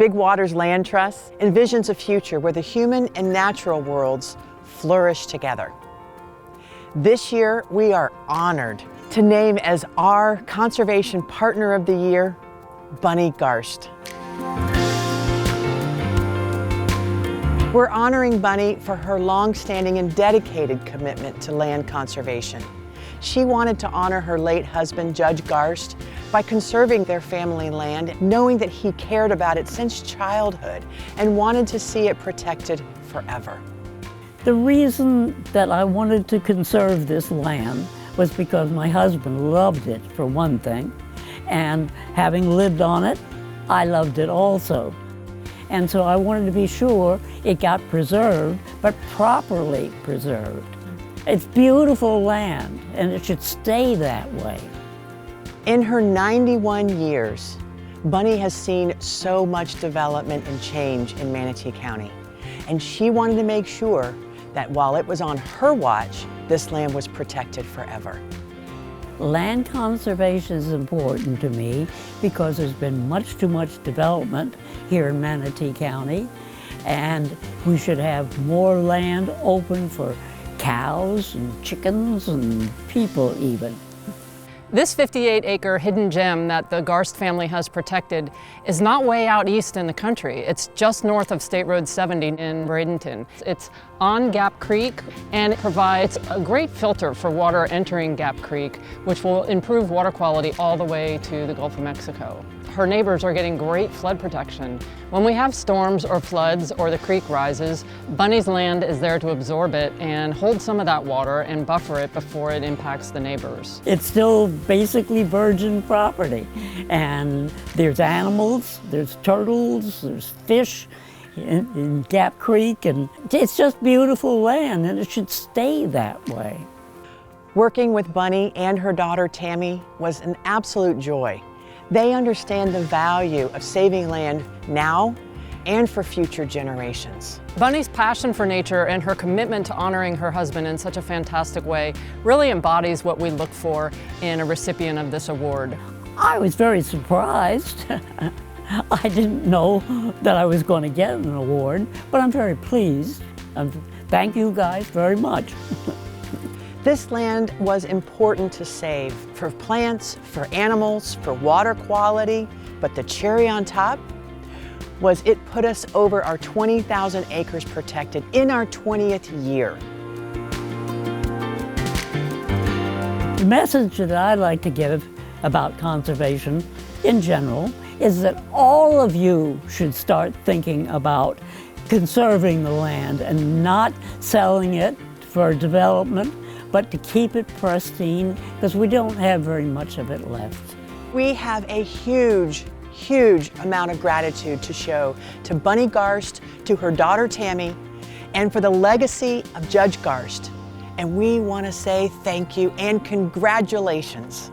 Big Waters Land Trust envisions a future where the human and natural worlds flourish together. This year, we are honored to name as our Conservation Partner of the Year, Bunny Garst. We're honoring Bunny for her long-standing and dedicated commitment to land conservation. She wanted to honor her late husband, Judge Garst, by conserving their family land, knowing that he cared about it since childhood and wanted to see it protected forever. The reason that I wanted to conserve this land was because my husband loved it, for one thing, and having lived on it, I loved it also. And so I wanted to be sure it got preserved, but properly preserved. It's beautiful land, and it should stay that way. In her 91 years, Bunny has seen so much development and change in Manatee County, and she wanted to make sure that while it was on her watch, this land was protected forever. Land conservation is important to me because there's been much too much development here in Manatee County, and we should have more land open for cows and chickens and people even. This 58-acre hidden gem that the Garst family has protected is not way out east in the country. It's just north of State Road 70 in Bradenton. It's on Gap Creek, and it provides a great filter for water entering Gap Creek, which will improve water quality all the way to the Gulf of Mexico. Her neighbors are getting great flood protection. When we have storms or floods or the creek rises, Bunny's land is there to absorb it and hold some of that water and buffer it before it impacts the neighbors. It's still basically virgin property, and there's animals, there's turtles, there's fish in Gap Creek, and it's just beautiful land, and it should stay that way. Working with Bunny and her daughter Tammy was an absolute joy. They understand the value of saving land now and for future generations. Bunny's passion for nature and her commitment to honoring her husband in such a fantastic way really embodies what we look for in a recipient of this award. I was very surprised. I didn't know that I was going to get an award, but I'm very pleased. Thank you guys very much. This land was important to save for plants, for animals, for water quality, but the cherry on top was it put us over our 20,000 acres protected in our 20th year. The message that I'd like to give about conservation in general is that all of you should start thinking about conserving the land and not selling it for development, but to keep it pristine, because we don't have very much of it left. We have a huge amount of gratitude to show to Bunny Garst, to her daughter Tammy, and for the legacy of Judge Garst. And we want to say thank you and congratulations.